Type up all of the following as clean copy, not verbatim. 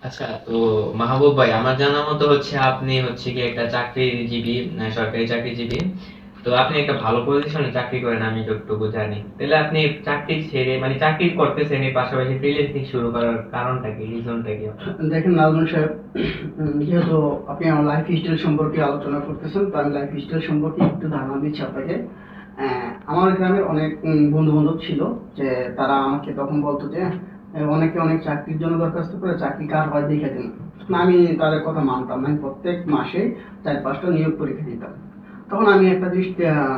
আচ্ছা, তো মাহবুব ভাই, আমার জানা মতো হচ্ছে আপনি হচ্ছে কি একটা চাকরিজীবী, সরকারি চাকরিজীবী। তো আপনি একটা ভালো পজিশনে চাকরি করেন আমি যতটুকু জানি। তাহলে আপনি চাকরি ছেড়ে মানে চাকরি করতেছেন এর পাশাপাশি ফ্রিল্যান্সিং শুরু করার কারণটা কি, রিজনটা কি আপনার? দেখেন নাজমুল সাহেব, যেহেতু আপনি আমার লাইফ স্টাইল সম্পর্কে আলোচনা করতেছেন, তো আমি লাইফ স্টাইল সম্পর্কে একটু ধারণা দিচ্ছি আপনাকে। আমার গ্রামের অনেক বন্ধু বান্ধব ছিল, যে তারা আমাকে তখন বলতো যে অনেকে অনেক চাকরির জন্য দরখাস্ত করে, চাকরি কার হয় দেখে দিন। না, আমি তাদের কথা মানতাম না। আমি প্রত্যেক মাসে 4-5টা নিয়োগ পরীক্ষা দিতাম। তখন আমি একটা জিনিস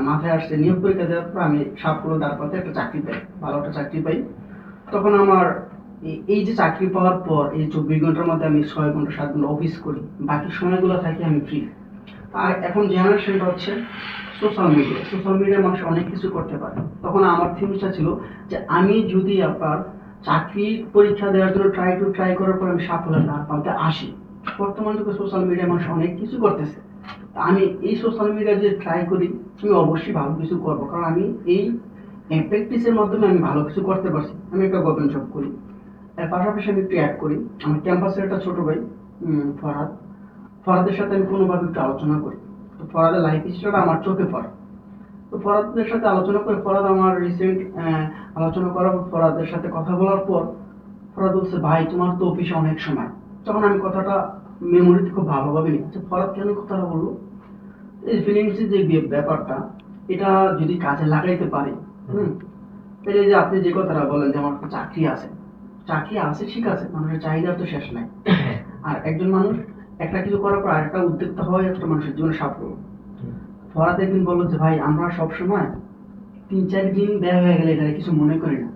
মাথায় আসছে, নিয়োগ পরীক্ষা দেওয়ার পর আমি সাফল্য তার পথে একটা চাকরি পাই, ভালো একটা চাকরি পাই। তখন আমার এই যে চাকরি পাওয়ার পর এই 24 ঘন্টার মধ্যে আমি 6 ঘন্টা 7 ঘন্টা অফিস করি, বাকি সময়গুলো থাকি আমি ফ্রি। আর এখন জেনারেশনটা হচ্ছে সোশ্যাল মিডিয়া, সোশ্যাল মিডিয়ায় মানুষ অনেক কিছু করতে পারে। তখন আমার থিমসটা ছিল যে আমি যদি আপনার চাকরির পরীক্ষা দেওয়ার জন্য ট্রাই করার পর আমি সাফল্যতা পাতে আসি। বর্তমান যুগে সোশ্যাল মিডিয়ায় মানুষ অনেক কিছু করতেছে। তা আমি এই সোশ্যাল মিডিয়া যে ট্রাই করি, আমি অবশ্যই ভালো কিছু করবো, কারণ আমি এই প্র্যাকটিসের মাধ্যমে আমি ভালো কিছু করতে পারছি। আমি একটা গভর্নমেন্ট জব করি, এর পাশাপাশি আমি একটু অ্যাড করি। আমার ক্যাম্পাসের একটা ছোট ভাই, ফরহাদ, ফরহাদের সাথে আমি কোনোভাবে একটু আলোচনা করি। তো ফরহাদের লাইফ স্টাইলটা আমার চোখে পড়ে। তো ফরহাদের সাথে আলোচনা করে, ফরহাদ আমার রিসেন্ট আলোচনা করার পর, ফরহাদের সাথে কথা বলার পর ফরহাদ বলছে, ভাই তোমার তো অফিসে অনেক সময়। তখন আমি কথাটা মেমোরিতে খুব ভালোভাবে নিই। আচ্ছা, ফরহাদ কেন কথাটা বললো, এই ফিলিংসের যে ব্যাপারটা, এটা যদি কাজে লাগাইতে পারি, হুম, তাহলে যে আপনি যে কথাটা বলেন যে আমার একটা চাকরি আছে, চাকরি আছে ঠিক আছে, মানুষের চাহিদার তো শেষ নাই। আর একজন মানুষ একটা কিছু করার পর আরেকটা উদ্যোক্তা হওয়াই একটা মানুষের জীবনে সাফল্য। ফরাদ একদিন বললো যে ভাই, আমরা সব সময় 3-4 দিন ব্যয় হয়ে গেলে এটা কিছু মনে করি না।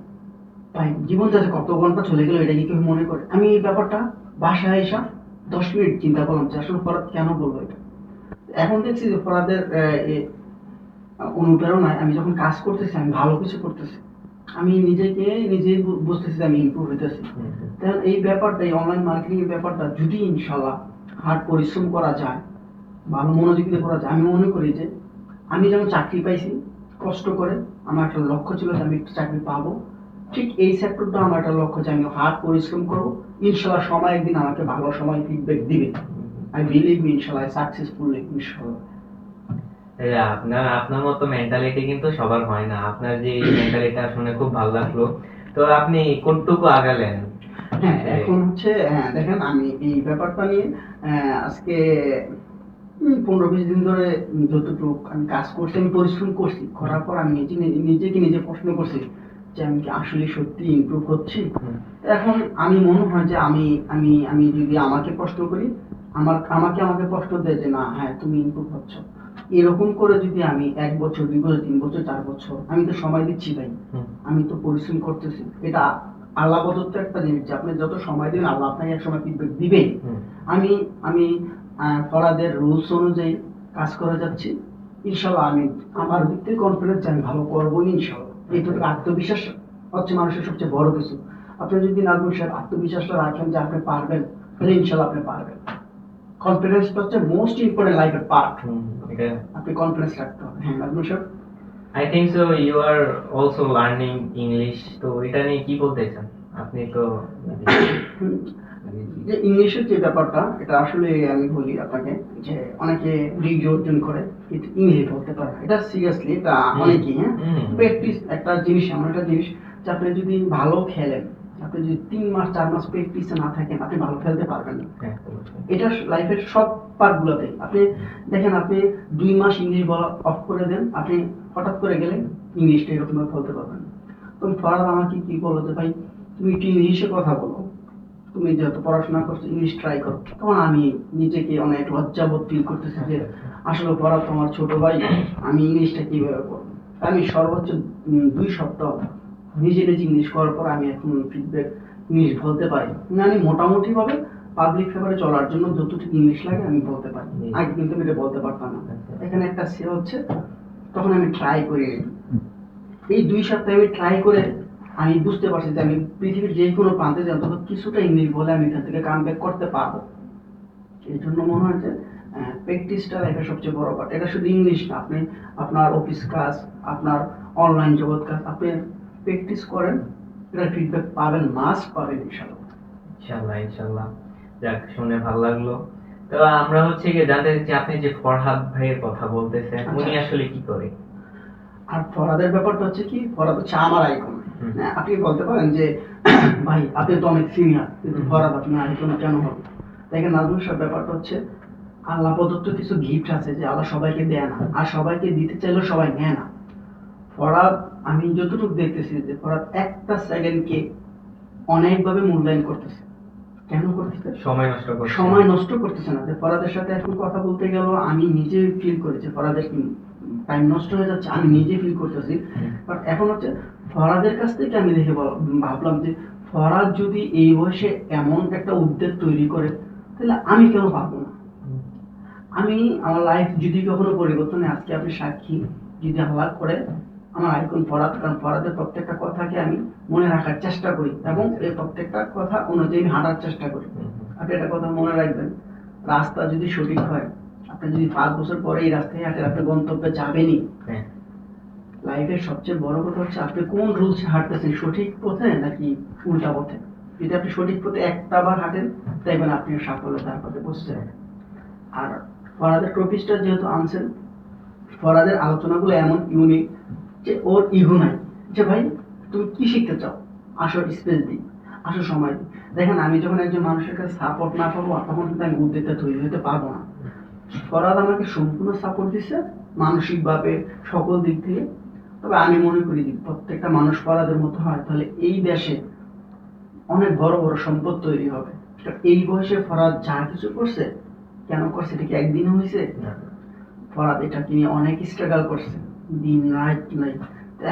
ভাই, জীবন যাচ্ছে কত ঘন্টা চলে গেল এটা কি কেউ মনে করে? আমি এই ব্যাপারটা বাসায় এসে 10 মিনিট চিন্তা করলাম যে আসলে ফরাদ কেন বলবো এটা। এখন দেখছি যে ফরাদের অনুপ্রেরণায় আমি যখন কাজ করতেছি, আমি ভালো কিছু করতেছি, আমি নিজেকে নিজেই বুঝতেছি যে আমি ইমপ্রুভ হইতেছি। কারণ এই ব্যাপারটা, এই অনলাইন মার্কেটিং এর ব্যাপারটা যদি ইনশাল্লাহ হার্ড পরিশ্রম করা যায়, ভালো মনোযোগ দিয়ে করা যায়, আমি মনে করি যে আমি যেমন চাকরি পাইছি কষ্ট করে, আমার একটা লক্ষ্য ছিল যে আমি একটা চাকরি পাবো, ঠিক এই সেক্টরটা আমার একটা লক্ষ্য যে আমি হার্ড পরিশ্রম করবো। ইনশাল্লাহ সময় একদিন আমাকে ভালো সময় ফিডব্যাক দিবে। আই বিলিভ ইনশাল্লাহ সাকসেসফুল ইনশাল্লাহ। এই যে আপনার আপনার মতো মেন্টালিটি কিন্তু সবার হয় না। আপনার যে এই মেন্টালিটা শুনে খুব ভালো লাগলো। তো আপনি কতটুকু আগালেন হ্যাঁ, যে? এখন হচ্ছে, হ্যাঁ দেখেন, আমি এই ব্যাপারটা নিয়ে আজকে 15-20 দিন ধরে যতটুকু আমি কাজ করছি, আমি পরিশ্রম করছি, করার পর আমি নিজেকে নিজে প্রশ্ন করছি যে আমি কি আসলে সত্যি ইমপ্রুভ হচ্ছি। এখন আমি মনে হয় যে আমি আমি আমি যদি আমাকে প্রশ্ন করি, আমাকে প্রশ্ন দেয় যে না, হ্যাঁ তুমি ইমপ্রুভ হচ্ছ। এরকম করে যদি আমি 1 বছর 2 বছর 3 বছর 4 বছর, আমি তো সময় দিচ্ছি ভাই, আমি তো পরিশ্রম করতেছি। এটা আল্লাহ প্রদত্ত একটা জিনিস যে আপনি যত সময় দিবেন আল্লাহ আপনাকে এক সময় ফিডব্যাক দিবেই। আমি আমি ফরাদের রুলস অনুযায়ী কাজ করে যাচ্ছি। ইনশাল্লাহ আমি আমার দিক থেকে কনফিডেন্স যে আমি ভালো করবো ইনশাল্লাহ। এইটুকু আত্মবিশ্বাস হচ্ছে মানুষের সবচেয়ে বড় কিছু। আপনি যদি নাজমুল সাহেব আত্মবিশ্বাসটা রাখেন যে আপনি পারবেন, তাহলে ইনশাল্লাহ আপনি পারবেন। কনফিডেন্সটা হচ্ছে মোস্ট ইম্পর্টেন্ট লাইফের পার্ট। এটা আপনি কনফিডেন্স রাখতে হবে। হ্যাঁ নাজমুল সাহেব। I think so you are also learning English. তো এটা নিয়ে কি বলতে চান? আপনি তো যে ইংলিশের যে ব্যাপারটা, এটা আসলে আমি বলি আপনাকে যে অনেকে ডিগ্রি অর্জন করে কিন্তু ইংলিশ বলতে পারে না। এটা সিরিয়াসলি, এটা অনেকেই, হ্যাঁ, প্র্যাকটিস একটা জিনিস, এমন একটা জিনিস যে আপনি যদি ভালো খেলেন, আপনি যদি 3 মাস 4 মাস প্র্যাকটিসে না থাকেন, আপনি ভালো খেলতে পারবেন না। এটা লাইফের সব পার্ট গুলোতে আপনি দেখেন, আপনি 2 মাস ইংলিশ বলা অফ করে দেন, আপনি হঠাৎ করে গেলেন ইংলিশটা এরকম ভাবে বলতে পারবেন না। তখন ফরাদ আমাকে কি বললো যে ভাই, তুমি একটু ইংলিশে কথা বলো, তুমি যেহেতু পড়াশোনা করছো ইংলিশ ট্রাই করো। তখন আমি নিজেকে অনেক লজ্জাবোধ ফিল করতেছি যে আসলে পড়া তো আমার ছোট ভাই, আমি ইংলিশটা কিভাবে করবো। আমি সর্বোচ্চ 2 সপ্তাহ নিজে নিজে ইংলিশ করার পর আমি এখন ফিডব্যাক ইংলিশ বলতে পারি। না, আমি মোটামুটি ভাবে পাবলিক ফেভারে চলার জন্য যতটুকু ইংলিশ লাগে আমি বলতে পারি। আগে কিন্তু আমি এটা বলতে পারতাম না। এখানে একটা সে হচ্ছে, তখন আমি ট্রাই করি। এই 2 সপ্তাহে আমি ট্রাই করে আমি বুঝতে পারছি যে আমি পৃথিবীর যে কোনো প্রান্তে যে অন্তত কিছুটা ইংলিশ বলে আমি এখান থেকে কাম ব্যাক করতে পারবো। এই জন্য মনে হয় যে প্র্যাকটিসটা লাইফের সবচেয়ে বড় পার্ট। এটা শুধু ইংলিশ না, আপনি আপনার অফিস কাজ, আপনার অনলাইন জগৎ কাজ, আপনি প্র্যাকটিস করেন, এটা ফিডব্যাক পাবেন, মাস্ট পাবেন ইনশাল্লাহ। ইনশাল্লাহ, ইনশাল্লাহ। যাক, শুনে ভালো লাগলো। তো আমরা হচ্ছে গিয়ে জানতে চাচ্ছি, আপনি যে ফরহাদ ভাইয়ের কথা বলতেছেন, আচ্ছা। উনি আসলে কি করে? আর ফরহাদের ব্যাপারটা হচ্ছে কি, ফরহাদ হচ্ছে আমার আইকন। হুম। আপনি বলতে পারেন যে ভাই আপনি তো অনেক সিনিয়র, কিন্তু হুম। ফরহাদ আপনার আইকন কেন হবে? দেখেন নাজমুল সাহেব, ব্যাপারটা হচ্ছে আল্লাহ প্রদত্ত কিছু গিফট আছে যে আল্লাহ সবাইকে দেয় না, আর সবাইকে দিতে চাইলেও সবাই নেয় না। ফরহাদ, আমি যতটুকু দেখতেছি যে ফরহাদ একটা সেকেন্ডকে অনেকভাবে মূল্যায়ন করতেছে। কেন করতেছে? সময় নষ্ট করছে। সময় নষ্ট করতেছে না। যে ফরহাদের সাথে এখন কথা বলতে গেল, আমি নিজে ফিল করেছি ফরহাদের টাইম নষ্ট হয়ে যাচ্ছে, আমি নিজে ফিল করতেছি। বাট এখন হচ্ছে ফরহাদের কাছ থেকে আমি দেখে ভাবলাম যে ফরহাদ যদি এই বয়সে এমন একটা উদ্যোগ তৈরি করে, তাহলে আমি কেন পারবো না? আমি আমার লাইফ যদি কখনো পরিবর্তনে, আজকে আপনি সাক্ষী, যদি আল্লাহ করে আমার আইকন ফরহাদ, কারণ ফরহাদের প্রত্যেকটা কথাকে আমি মনে রাখার চেষ্টা করি এবং এই প্রত্যেকটা কথা অনুযায়ী আমি হাঁটার চেষ্টা করি। আপনি একটা কথা মনে রাখবেন, রাস্তা যদি সঠিক হয়, আপনি যদি 5 বছর পরে এই রাস্তায় হাঁটেন, আপনি গন্তব্যে যাবেনই। হ্যাঁ। লাইফের সবচেয়ে বড় কথা হচ্ছে আপনি কোন রুলসে হাঁটতেছেন, সঠিক পথে নাকি উল্টা পথে। যদি আপনি সঠিক পথে একটা বার হাঁটেন, দেখবেন আপনি সাফল্যতার পথে বসছেন। আর ফরহাদের টপিকটা যেহেতু আনছেন, ফরহাদের আলোচনাগুলো এমন ইউনিক যে ওর ইগো নাই, যে ভাই তুমি কি শিখতে চাও, আসো স্পেস দিই, আসো সময় দিই। দেখেন আমি যখন একজন মানুষের কাছে সাপোর্ট না পাবো, তখন কিন্তু আমি উদ্যোক্তা তৈরি হতে পারবো না। ফরহাদ আমাকে সম্পূর্ণ সাপোর্ট দিচ্ছে, মানসিকভাবে, সকল দিক থেকে। তবে আমি মনে করি যে প্রত্যেকটা মানুষ ফরহাদের মতো হয়, তাহলে এই দেশে অনেক বড় বড় সম্পদ তৈরি হবে। এই বয়সে ফরহাদ যা কিছু করছে, কেন করছে, এটা কি একদিনে হয়েছে? ফরহাদ এটাকে নিয়ে অনেক স্ট্রাগল করছে, দিন রাত নাই।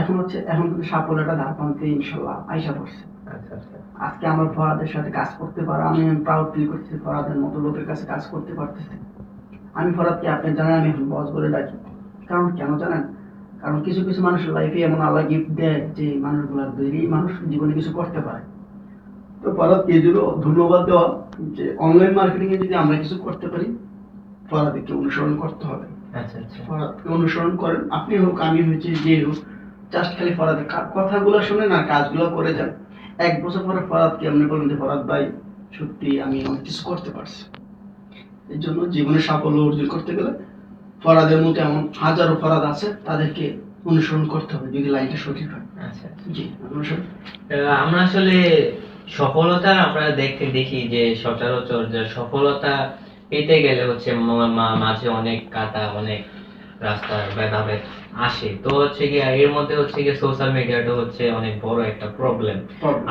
এখন হচ্ছে, এখন কিন্তু সাফল্যটা ধার প্রান্তে ইনশাল্লাহ আইসা পড়ছে। আচ্ছা, আচ্ছা। আজকে আমরা ফরহাদের সাথে কাজ করতে পারো, আমি প্রাউড ফিল করছি ফরহাদের মতো লোকের কাছে কাজ করতে পারতেছি। আমি ফরহাদকে, আপনি জানেন, আমি এখন বস বলে ডাকি। কারণ কেন জানেন? কারণ কিছু কিছু মানুষের লাইফে এমন আল্লাহ গিফট দেয় যে মানুষগুলোর তৈরি মানুষ জীবনে কিছু করতে পারে। তো ফরহাদকে এই জন্য ধন্যবাদ দেওয়া, যে অনলাইন মার্কেটিং এ যদি আমরা কিছু করতে পারি, ফরহাদকে অনুসরণ করতে হবে। আচ্ছা, আচ্ছা। ফরহাদকে অনুসরণ করেন, আপনি হোক আমি হয়েছি যে হোক, জাস্ট খালি ফরহাদের কথাগুলো শুনেন আর কাজগুলো করে যান। 1 বছর পরে ফরহাদকে আপনি বলেন যে ফরহাদ ভাই সত্যি আমি অনেক কিছু করতে পারছি। এর জন্য জীবনে সাফল্য অর্জন করতে গেলে ফরহাদের মতো এমন হাজারো ফরহাদ আছে, তাদেরকে অনুসরণ করতে হবে যদি লাইনটা সঠিক হয়। আচ্ছা, আচ্ছা। জি, অনুসরণ। আমরা আসলে সফলতা আমরা দেখি যে সচরাচর যে সফলতা পেতে গেলে হচ্ছে মাঝে অনেক কাটা, অনেক রাস্তার ভেদাভেদ আসে। তো হচ্ছে গিয়ে এর মধ্যে হচ্ছে গিয়ে সোশ্যাল মিডিয়াটা হচ্ছে অনেক বড় একটা প্রবলেম।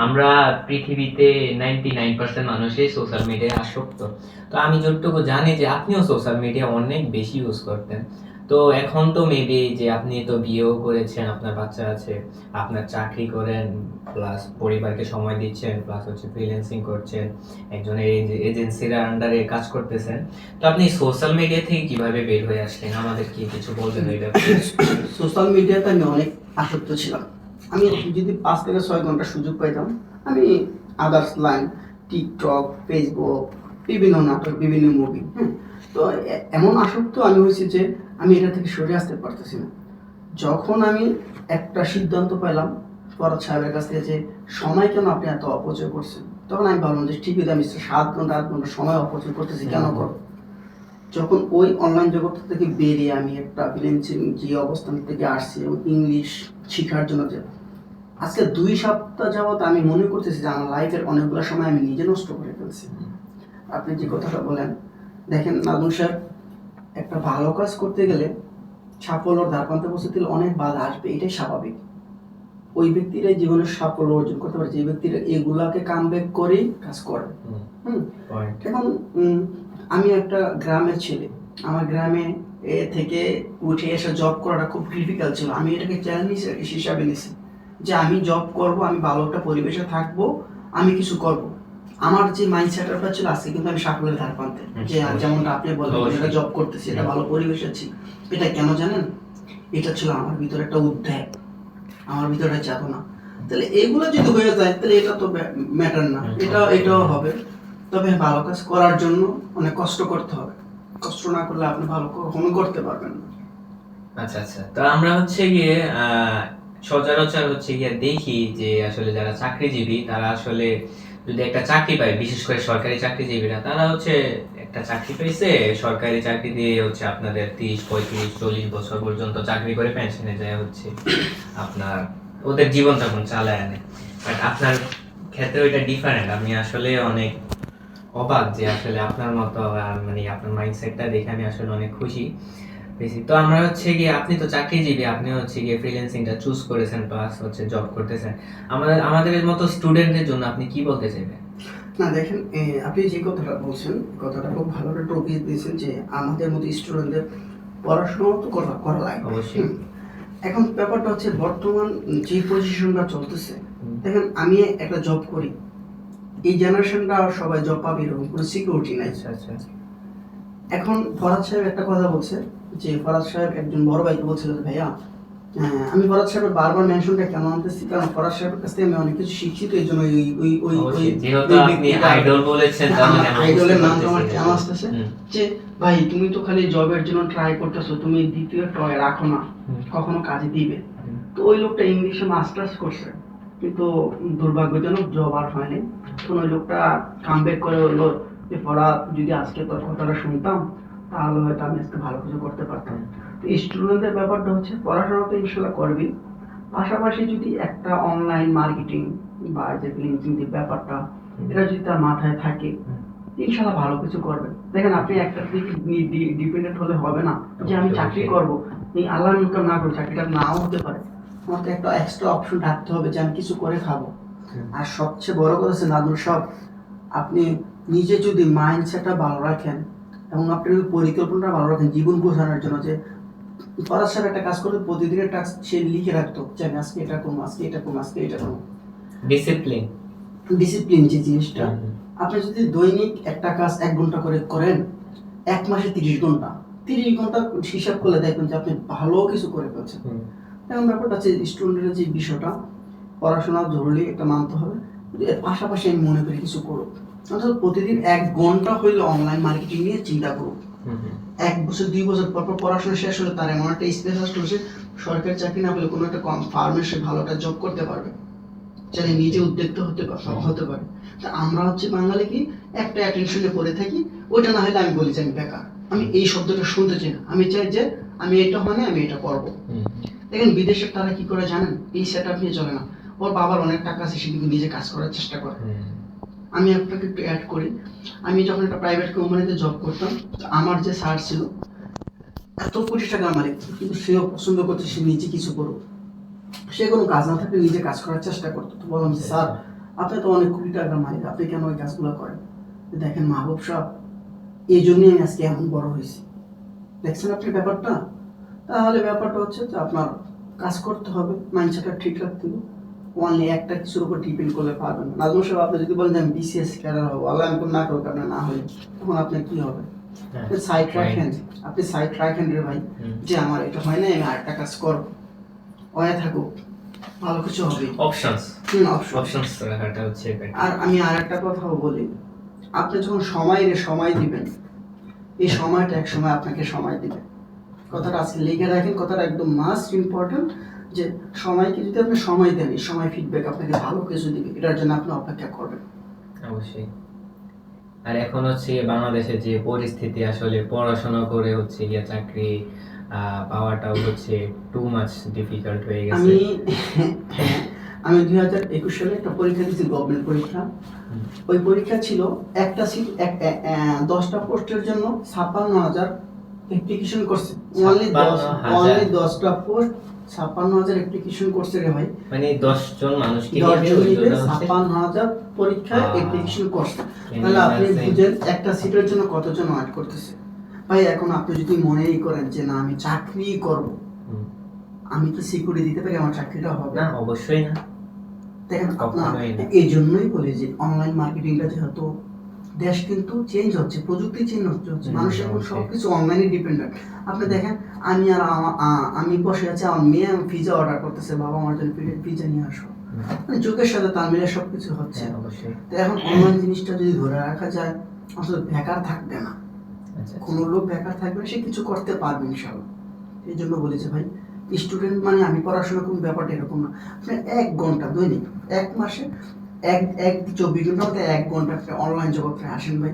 আমরা পৃথিবীতে 99% মানুষই সোশ্যাল মিডিয়ায় আসক্ত। তো আমি যতটুকু জানি যে আপনিও সোশ্যাল মিডিয়া অনেক বেশি ইউজ করতেন। তো এখন তো মেবি যে আপনি তো বিয়েও করেছেন, আপনার বাচ্চা আছে, আপনার চাকরি করেন, প্লাস পরিবারকে সময় দিচ্ছেন, প্লাস হচ্ছে ফ্রিল্যান্সিং করছেন, একজনের এজেন্সির আন্ডারে কাজ করতেছেন। তো আপনি সোশ্যাল মিডিয়া থেকে কিভাবে বের হয়ে আসলেন, আমাদের কি কিছু বলবেন এই ব্যাপারে? সোশ্যাল মিডিয়াতে আমি অনেক আসক্ত ছিলাম। আমি যদি 5 থেকে 6 ঘন্টা সুযোগ পাইতাম, আমি আদার্স লাইন, টিকটক, ফেসবুক, বিভিন্ন নাটক, বিভিন্ন মুভি, হ্যাঁ। তো এমন আসক্ত আমি হয়েছি যে আমি এটা থেকে সরে আসতে পারতেছি না। যখন আমি একটা সিদ্ধান্ত পেলাম ফরহাদ সাহেবের কাছ থেকে যে সময় কেন আপনি এত অপচয় করছেন, তখন আমি ভাবলাম যে ঠিক আছে, আমি 7 ঘন্টা 8 ঘন্টা সময় অপচয় করতেছি, কেন করব? যখন ওই অনলাইন জগৎ থেকে বেরিয়ে আমি একটা ফ্রিল্যান্সিং যে অবস্থান থেকে আসছি এবং ইংলিশ শেখার জন্য, যে আজকে 2 সপ্তাহ যাবত আমি মনে করতেছি যে আমার লাইফের অনেকগুলো সময় আমি নিজে নষ্ট করে ফেলছি। আপনি যে কথাটা বলেন, দেখেন নাজমুল সাহেব, একটা ভালো কাজ করতে গেলে সাফল্যর ধারপ্রান্তে পৌঁছতে গেলে অনেক বাধা আসবে, এটাই স্বাভাবিক। ওই ব্যক্তিরাই জীবনের সাফল্য অর্জন করতে পারে যে ব্যক্তিরা এগুলাকে কামব্যাক করেই কাজ করে। এখন আমি একটা গ্রামের ছেলে, আমার গ্রামে থেকে উঠে এসে জব করাটা খুব ডিফিকাল্ট ছিল। আমি এটাকে চ্যালেঞ্জ হিসাবে নিয়েছি যে আমি জব করব, আমি ভালো একটা পরিবেশে থাকবো, আমি কিছু করব। আমার যে মাইন্ড সেটআপটা ছিল, আজকে কিন্তু আমি সাফল্যের ধার প্রান্তে, যে যেমনটা আপনি বললেন, এটা জব করতেছি, এটা ভালো পরিবেশে আছি। এটা কেন জানেন? এটা ছিল আমার ভিতরে একটা উদ্বেগ, আমার ভিতরে চেতনা। তাহলে এগুলো যদি হয়ে যায়, তাহলে এটা তো ম্যাটার না, এটাও হবে। তবে ভালো কাজ করার জন্য অনেক কষ্ট করতে হবে, কষ্ট না করলে আপনি ভালো কখনো করতে পারবেন না। আচ্ছা, আচ্ছা। তো আমরা হচ্ছে গিয়ে সচরাচর হচ্ছে গিয়ে দেখি যে আসলে যারা চাকরিজীবী তারা আসলে যদি একটা চাকরি পায়, বিশেষ করে সরকারি চাকরিজীবীরা, তারা হচ্ছে একটা চাকরি পেয়েছে, সরকারি চাকরি দিয়ে হচ্ছে আপনাদের 30, 35, 40 বছর পর্যন্ত চাকরি করে পেনশনে যায় হচ্ছে আপনার ওদের জীবনযাপন চালায় আনে। বাট আপনার ক্ষেত্রে ওইটা ডিফারেন্ট। আমি আসলে অনেক অবাক যে আসলে আপনার মতো মানে আপনার মাইন্ডসেটটা দেখে আমি আসলে অনেক খুশি বেশি। তো আমরা হচ্ছে গিয়ে, আপনি তো চাকরিজীবী, আপনি হচ্ছে গিয়ে ফ্রিল্যান্সিংটা চুজ করেছেন প্লাস হচ্ছে জব করতেছেন, আমাদের মতো স্টুডেন্টদের জন্য আপনি কি বলতে চাইবেন? না দেখেন, আপনি যে কথাটা বলছেন, কথাটা খুব ভালো একটা টপিক দিয়েছেন যে আমাদের মতো স্টুডেন্টদের পড়াশোনা তো করা লাগবে। অবশ্যই। এখন ব্যাপারটা হচ্ছে বর্তমান যে পজিশনটা চলতেছে, দেখেন আমি একটা জব করি, এই জেনারেশনটা সবাই জব পাবে এরকম কোনো সিকিউরিটি নাই। আচ্ছা আচ্ছা। এখন ফরাদ সাহেব একটা কথা বলছে যে ফরাদ সাহেব একজন বড় ভাইকে বলছিল যে ভাইয়া, আমি ফরাদ সাহেবের বারবার মেনশনটা কেন আনতেছি, কারণ ফরাদ সাহেবের কাছ থেকে আমি অনেক কিছু শিখছি, তো এই জন্য যেহেতু আপনি আইডল বলেছেন, তার মানে আমি আইডলের বুঝতে নামটা আমার পারতেছি। কেন আসতেছে যে ভাই তুমি তো খালি জবের জন্য ট্রাই করতেছো, তুমি দ্বিতীয় টয় রাখো না, কখনো কাজে দিবে। তো ওই লোকটা ইংলিশে মাস্টার্স করছে, কিন্তু দুর্ভাগ্যজনক জব আর হয়নি। তখন ওই লোকটা কামব্যাক করে বললো যে পড়া, যদি আজকে তোর কথাটা শুনতাম তাহলে হয়তো আমি আজকে ভালো কিছু করতে পারতাম। তো স্টুডেন্টদের ব্যাপারটা হচ্ছে পড়াশোনা তো ইনশাল্লাহ করবি, পাশাপাশি যদি একটা অনলাইন মার্কেটিং বা যে ফ্রিল্যান্সিং যে ব্যাপারটা, এটা যদি তার মাথায় থাকে, ইনশাল্লাহ ভালো কিছু করবে। দেখেন আপনি একটা দিকে ডিপেন্ডেন্ট হলে হবে না যে আমি চাকরি করব, এই আল্লাহ ইনকাম না করে চাকরিটা নাও হতে পারে, আমার তো একটা এক্সট্রা অপশন থাকতে হবে যে আমি কিছু করে খাবো। আর সবচেয়ে বড় কথা হচ্ছে নাদুর সব, আপনি নিজে যদি মাইন্ডসেটটা ভালো রাখেন এবং আপনি যদি পরিকল্পনাটা ভালো রাখেন জীবন গোছানোর জন্য, যে ফরাজ সাহেব একটা কাজ করলে প্রতিদিনের টাস্ক সে লিখে রাখতো যে আমি আজকে এটা করবো, আজকে এটা করবো, আজকে এটা করবো। ডিসিপ্লিন। ডিসিপ্লিন যে জিনিসটা, আপনি যদি দৈনিক একটা কাজ 1 ঘন্টা করে করেন, 1 মাসে 30 ঘন্টা, 30 ঘন্টা হিসাব করলে দেখবেন যে আপনি ভালো কিছু করে ফেলছেন। এখন ব্যাপারটা হচ্ছে স্টুডেন্টের যে বিষয়টা, পড়াশোনা জরুরি একটা মানতে হবে, এর পাশাপাশি আমি মনে করি কিছু করুক, অন্তত প্রতিদিন 1 ঘন্টা হইলে অনলাইন মার্কেটিং নিয়ে চিন্তা করুক। 1 বছর 2 বছর পর পর পড়াশোনা শেষ হলে তার এমন একটা স্পেস আসলে সে সরকারি চাকরি না পেলে কোনো একটা ফার্মে সে ভালো একটা জব করতে পারবে, চাইলে নিজে উদ্যোক্তা হতে পারে। তা আমরা হচ্ছে বাঙালি কি একটা অ্যাটেনশনে পড়ে থাকি, ওইটা না হলে আমি বলি যে আমি বেকার, আমি এই শব্দটা শুনতে চাই না, আমি চাই যে আমি এটা হয় না, আমি এটা করবো। দেখেন বিদেশের তারা কি করে জানেন, এই সেট আপ নিয়ে চলে না, ওর বাবার অনেক টাকা আছে, সে কিন্তু নিজে কাজ করার চেষ্টা করে। আমি আপনাকে একটু অ্যাড করি, আমি যখন একটা প্রাইভেট কোম্পানিতে জব করতাম, আমার যে স্যার ছিল এত কোটি টাকার মালিক, কিন্তু সেও পছন্দ করছে সে নিজে কিছু করুক, সে কোনো কাজ না থাকলে নিজে কাজ করার চেষ্টা করতো। তো বললাম যে স্যার আপনি তো অনেক কোটি টাকার মালিক, আপনি কেন ওই কাজগুলো করেন? দেখেন মাহবুব সাহেব, এই জন্যই আমি আজকে এমন বড় হয়েছি, দেখছেন আপনি ব্যাপারটা। তাহলে ব্যাপারটা হচ্ছে যে আপনার কাজ করতে হবে, মাইন্ডসেটটা ঠিক রাখতে হবে, অনলি একটা কিছুর উপর ডিপেন্ড করলে পারবেন না। নাজমুল সাহেব আপনি যদি বলেন যে আমি বিসিএস ক্যাডার হবো, আল্লাহ আমি না করবো, আপনার না হলে তখন আপনার কি হবে? সাইড রাখেন, আপনি সাইড রাখেন রে ভাই, যে আমার এটা হয় না, আমি আরেকটা কাজ করবো, হয়ে থাকুক, ভালো কিছু হবে। অপশনস রাখাটা হচ্ছে। আর আমি আর একটা কথাও বলি, আপনি যখন সময় দিবেন, এই সময়টা এক সময় আপনাকে সময় দিবে। কথাটা আজকে লিখে রাখেন, কথাটা একদম মাস্ট ইম্পর্টেন্ট, যে সময়কে যদি আপনি সময় দেন, এই সময় ফিডব্যাক আপনাকে ভালো কিছু দিবে, এটার জন্য আপনি অপেক্ষা করবেন। অবশ্যই। আর এখন হচ্ছে বাংলাদেশের যে পরিস্থিতি, আসলে পড়াশোনা করে হচ্ছে গিয়ে চাকরি পাওয়াটাও হচ্ছে টু মাচ ডিফিকাল্ট হয়ে গেছে। আমি 2021 সালে একটা পরীক্ষা দিয়েছি, গভর্নমেন্ট পরীক্ষা। ওই পরীক্ষা ছিল একটা সিট, 10টা পোস্টের জন্য 56,000 অ্যাপ্লিকেশন করছে, অনলি 10টা পোস্ট, 56,000 অ্যাপ্লিকেশন করছে রে ভাই। মানে 10 জন মানুষকে নিয়ে 56,000 পরীক্ষায় অ্যাপ্লিকেশন করছে। তাহলে আপনি বুঝেন একটা সিটের জন্য কতজন ওয়েট করতেছে। ভাই এখন আপনি যদি মনেই করেন যে না আমি চাকরি করব, আমি কি সিকিউরিটি দিতে পারি আমার চাকরিটা হবে? না, অবশ্যই না। দেখেন আপনার এই জন্যই বলি যে অনলাইন মার্কেটিংটা যেহেতু, দেশ কিন্তু চেঞ্জ হচ্ছে, প্রযুক্তি চেঞ্জ হচ্ছে, মানুষ এখন সবকিছু অনলাইনে ডিপেন্ডেন্ট। আপনি দেখেন আমি বসে আছি, আমার মেয়ে পিজা অর্ডার করতেছে, বাবা আমার জন্য পিজা নিয়ে আসো, মানে যুগের সাথে তাল মিলে সবকিছু হচ্ছে। তো এখন অনলাইন জিনিসটা যদি ধরে রাখা যায়, আসলে বেকার থাকবে না, কোনো লোক বেকার থাকবে না, সে কিছু করতে পারবে ইনশাআল্লাহ। এই জন্য বলেছে ভাই, স্টুডেন্ট মানে আমি পড়াশোনা কোনো ব্যাপারটা এরকম না, আপনি 1 ঘন্টা দৈনিক 1 মাসে এক এক 24 ঘন্টার মধ্যে 1 ঘন্টা আপনি অনলাইন জগতে আসেন ভাই।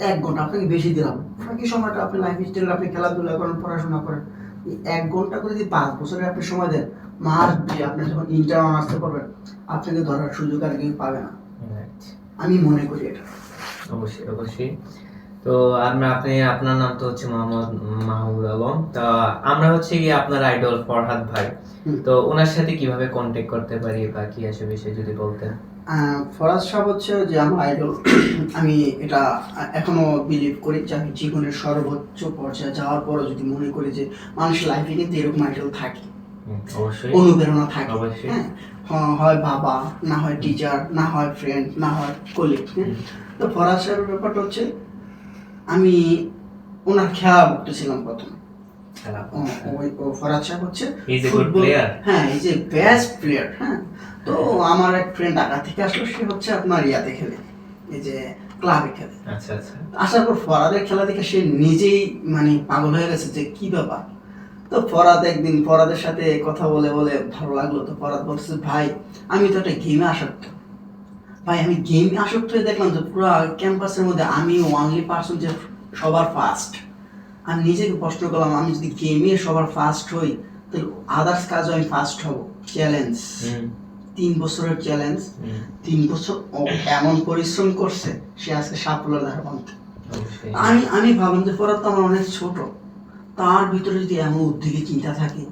1 ঘন্টা আপনাকে বেশি দিলাম, বাকি সময়টা আপনি লাইফ স্টাইল, আপনি খেলাধুলা করেন, পড়াশোনা করেন। এই 1 ঘন্টা করে যদি 5 বছরে আপনি সময় দেন, মাস দিয়ে আপনি যখন ইন্টার অনার্সে পড়বেন, আপনাকে ধরার সুযোগ আর কেউ পাবে না। Right. আমি মনে করি এটা। অবশ্যই অবশ্যই। তো আপনার নাম তো হচ্ছে মোহাম্মদ মাহমুদ আলম। তা আমরা হচ্ছে কি আপনার আইডল ফরহাদ ভাই, হুম। তো ওনার সাথে কিভাবে কন্ট্যাক্ট করতে পারি বা কি আসে বিষয়ে যদি বলতেন। ফরাজ সাহেব হচ্ছে যে আমার আইডল। আমি এটা এখনো বিলিভ করি যে আমি জীবনের সর্বোচ্চ পর্যায়ে যাওয়ার পরও যদি মনে করি যে মানুষের লাইফে কিন্তু এরকম আইডল থাকে, অবশ্যই অনুপ্রেরণা থাকে। অবশ্যই। হ্যাঁ, হয় বাবা, না হয় টিচার, না হয় ফ্রেন্ড, না হয় কলিগ। তো ফরাজ সাহেবের ব্যাপারটা হচ্ছে, আমি ওনার খেলা ছিলাম প্রথম। ফরাজ সাহেব হচ্ছে He's a good player. হ্যাঁ, ইজ এ বেস্ট প্লেয়ার। হ্যাঁ, তো আমার এক ফ্রেন্ড ঢাকা থেকে আসলো, সে হচ্ছে আপনার ইয়াতে খেলে, এই যে ক্লাবে খেলে। আচ্ছা আচ্ছা। আসার পর ফরাদের খেলা দেখে সে নিজেই মানে পাগল হয়ে গেছে যে কি ব্যাপার। তো ফরাদ একদিন ফরাদের সাথে কথা বলে বলে ভালো লাগলো। তো ফরাদ বলছে, ভাই আমি তো একটা গেমে আসক্ত। ভাই আমি গেমে আসক্ত হয়ে দেখলাম যে পুরো ক্যাম্পাসের মধ্যে আমি ওয়ানলি পার্সন যে সবার ফার্স্ট। আমি নিজেকে প্রশ্ন করলাম, আমি যদি গেমে সবার ফার্স্ট হই, তাহলে আদার্স কাজও আমি ফার্স্ট হব। চ্যালেঞ্জ, 3 বছরের চ্যালেঞ্জ। 3 বছর এমন পরিশ্রম করছে, সে আজকে সাফল্যের ধারা বাঁধতে। আমি ভাবলাম যে ফরাদ তো আমার অনেক ছোট, তার ভিতরে যদি এমন উদ্যোগী চিন্তা থাকে,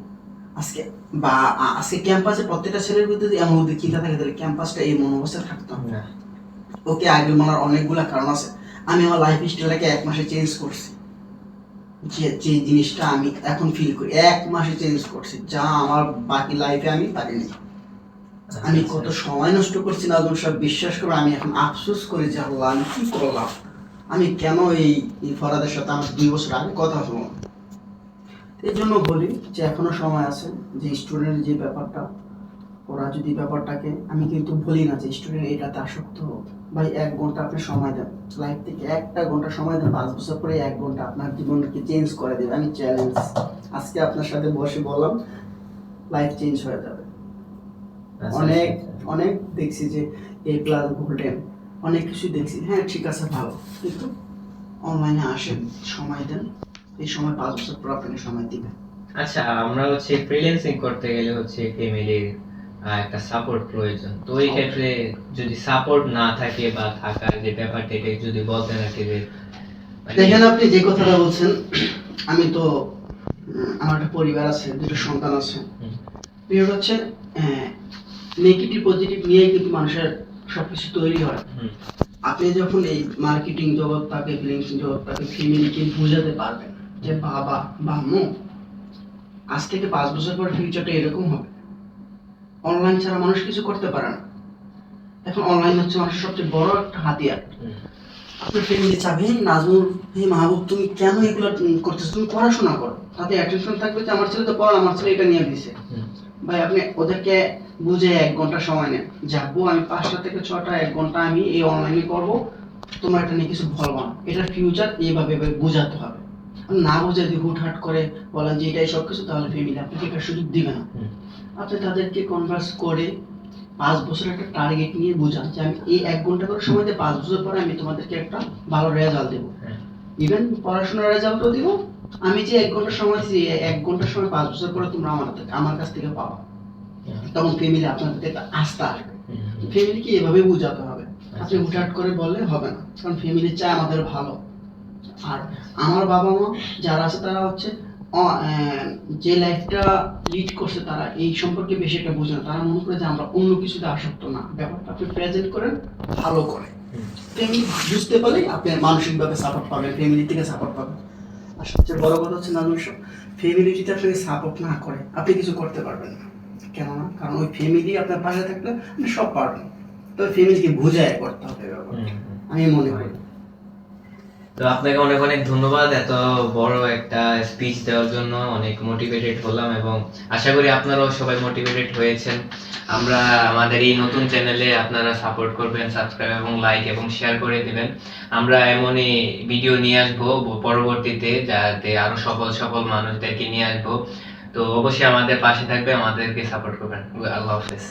আজকে ক্যাম্পাসে প্রত্যেকটা ছেলের ভিতরে যদি এমন উদ্যোগী চিন্তা থাকে, তাহলে ক্যাম্পাসটা এই মনোবস্থায় থাকতো না। ওকে আগে মানার অনেকগুলা কারণ আছে। আমি আমার লাইফ স্টাইলটাকে 1 মাসে চেঞ্জ করছি। যে জিনিসটা আমি এখন ফিল করি, 1 মাসে চেঞ্জ করছি, যা আমার বাকি লাইফে আমি পারিনি। আমি কত সময় নষ্ট করছি না, সব বিশ্বাস করে আমি এখন আফসোস করি যে আল্লাহ আমি কি করলাম, আমি কেন এই ফরাদের সাথে আমার 2 বছর আগে কথা হলো। এই জন্য বলি যে এখনো সময় আছে, যে স্টুডেন্ট যে ব্যাপারটা, ওরা যদি ব্যাপারটাকে, আমি কিন্তু বলি না যে স্টুডেন্ট এটাতে আসক্ত হোক। ভাই 1 ঘন্টা আপনি সময় দেন, লাইফ থেকে 1 ঘন্টা সময় দেন, 5 বছর পরে 1 ঘন্টা আপনার জীবনকে চেঞ্জ করে দেবে। আমি চ্যালেঞ্জ আজকে আপনার সাথে বসে বললাম, লাইফ চেঞ্জ হয়ে যাবে। অনেক অনেক দেখছি যে A+ গোল্ডেন, অনেক কিছু দেখছি। হ্যাঁ ঠিক আছে, ভালো, কিন্তু অনলাইনে আসেন, সময় দেন, এই সময় 5 বছর পর আপনাকে সময় দিবে। আচ্ছা, আমরা হচ্ছে ফ্রিল্যান্সিং করতে গেলে হচ্ছে ফ্যামিলির একটা সাপোর্ট প্রয়োজন। তো এই ক্ষেত্রে যদি সাপোর্ট না থাকে বা থাকার যে ব্যাপারটা, এটা যদি বলতেন আর কি, যে দেখেন আপনি যে কথাটা বলছেন, আমি তো আমার একটা পরিবার আছে, 2টো সন্তান আছে। বিষয় হচ্ছে নেগেটিভ পজিটিভ নিয়ে কিন্তু মানুষের সবকিছু তৈরি হয়। আপনি যখন এই মার্কেটিং জগৎটাকে, ফ্রিল্যান্সিং জগৎটাকে, ফ্যামিলিকে বুঝাতে পারবেন যে বাবা বা আম্মু, আজ থেকে 5 বছর পর ফিউচারটা এরকম হবে, অনলাইন ছাড়া মানুষ কিছু করতে পারে না। এখন অনলাইন হচ্ছে মানুষের সবচেয়ে বড় একটা হাতিয়ার। আপনার ফ্যামিলি চাবে, নাজমুল, হে মাহবুব, তুমি কেন এগুলো করতেছো, তুমি পড়াশোনা করো, তাতে অ্যাটেনশন থাকবে যে আমার ছেলে তো পড়া, আমার ছেলে এটা নিয়ে দিছে। ভাই আপনি ওদেরকে বুঝে 1 ঘন্টা সময় নেন, যাবো আমি 5টা থেকে 6টা 1 ঘন্টা আমি এই অনলাইনে করবো, তোমার এটা নিয়ে কিছু বলবো না, এটার ফিউচার এইভাবে বোঝাতে হবে। না বুঝে যদি হুটহাট করে বলেন যে এটাই সব কিছু, তাহলে ফ্যামিলি আপনাকে এটা সুযোগ দিবে না। আপনি তাদেরকে কনভার্স করে 5 বছর একটা টার্গেট নিয়ে বোঝান যে আমি এই 1 ঘন্টা করে সময় দিয়ে 5 বছর পরে আমি তোমাদেরকে একটা ভালো রেজাল্ট দেবো। ইভেন পড়াশোনার রেজাল্টও দিব। আমি যে 1 ঘন্টা সময় দিচ্ছি, 1 ঘন্টার সময় 5 বছর পরে তোমরা আমার কাছ থেকে পাবা। তখন ফ্যামিলি আপনাদের একটা আস্থা আসবে। ফ্যামিলিকে এভাবে বোঝাতে হবে। আপনি হুটহাট করে বললে হবে না, কারণ ফ্যামিলি চায় আমাদের ভালো। আর আমার বাবা মা যারা আছে, তারা হচ্ছে যে লাইফটা লিড করছে, তারা এই সম্পর্কে বেশি একটা বোঝে না। তারা মনে করে যে আমরা অন্য কিছুতে আসক্ত না, ব্যাপারটা আপনি প্রেজেন্ট করেন, ভালো করে। ফ্যামিলি বুঝতে পারলে আপনি মানসিকভাবে সাপোর্ট পাবেন, ফ্যামিলি থেকে সাপোর্ট পাবেন। আর সবচেয়ে বড় কথা হচ্ছে নাজমুল সাহেব, ফ্যামিলি যদি আপনাকে সাপোর্ট না করে, আপনি কিছু করতে পারবেন না। কেননা কারণ ওই ফ্যামিলি আপনার পাশে থাকলে আপনি সব পারবেন। তবে ফ্যামিলিকে বুঝায় করতে হবে ব্যাপারটা, আমি মনে করি। তো আপনাকে অনেক অনেক ধন্যবাদ এত বড় একটা স্পিচ দেওয়ার জন্য। অনেক মোটিভেটেড হলাম এবং আশা করি আপনারাও সবাই মোটিভেটেড হয়েছেন। আমরা আমাদের এই নতুন চ্যানেলে আপনারা সাপোর্ট করবেন, সাবস্ক্রাইব এবং লাইক এবং শেয়ার করে দিবেন। আমরা এমনই ভিডিও নিয়ে আসবো পরবর্তীতে, যাতে আরো সফল সফল মানুষদেরকে নিয়ে আসবো। তো অবশ্যই আমাদের পাশে থাকবে, আমাদেরকে সাপোর্ট করবেন। আল্লাহ হাফেজ।